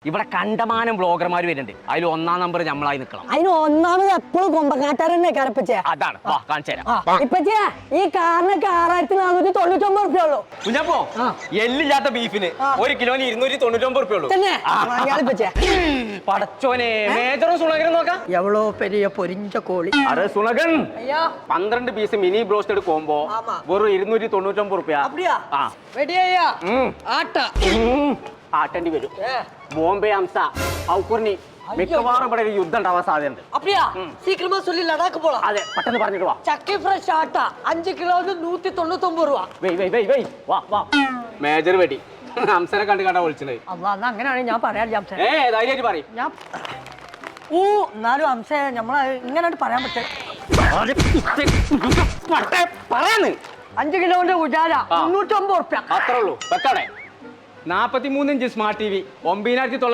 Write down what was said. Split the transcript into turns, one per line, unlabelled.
ഇവിടെ കണ്ടമാനം ബ്ലോഗർമാർ വരുന്നുണ്ട്. അതിൽ ഒന്നാം നമ്പർ നമ്മളായി നിൽക്കണം.
അതിന് ഒന്നാമത് എപ്പോഴും കൊമ്പക്കാട്ടാരനെ കരപ്പച്ചേ.
അതാണ് കാണിച്ചു തരാം.
ഇപ്പച്ചേ ഈ കാറിനൊക്കെ 6499 റുപ്യ ഉള്ളൂ.
കുഞ്ഞപ്പോ എല്ലില്ലാത്ത ബീഫിന് 1 കിലോന് 299 റുപ്യ ഉള്ളൂ.
തന്നെ
പടച്ചോനെ മേജറും സുണകനും നോക്കാം.
എവളോ പെരിയ പൊരിഞ്ച കോളി.
അതെ സുണകൻ 12 പീസ് മിനി ബ്രോസ്റ്റഡ് കോംബോ വെറും 299 റുപ്യ. ആട്ടേണ്ടി വരും. ബോംബെ ഹംസ ഔക്കുർണി മിക്കവാറും ഇവിടെ ഒരു യുദ്ധം ഉണ്ടാവാൻ സാധ്യതയുണ്ട്. അതെ പെട്ടെന്ന് പറഞ്ഞിട്ട് വാ.
ചക്കി ഫ്രഷ് ആട്ട 5 കിലോന് 199 രൂപ.
മേജർ വെടി ഹംസനെ കണ്ട് വിളിച്ചത്.
അങ്ങനെയാണ് ഞാൻ പറയാൻ
ധൈര്യമായിട്ട് പറയും.
ഞാൻ എന്നാലും ഹംസ നമ്മളെ ഇങ്ങനെ പറയാൻ പറ്റേ. 5 കിലോന്റെ ഉജാല 350 റുപ്യ.
അത്രേ ഉള്ളൂ. വെക്കാടെ 43 ഇഞ്ച് സ്മാർട്ട് TV 9900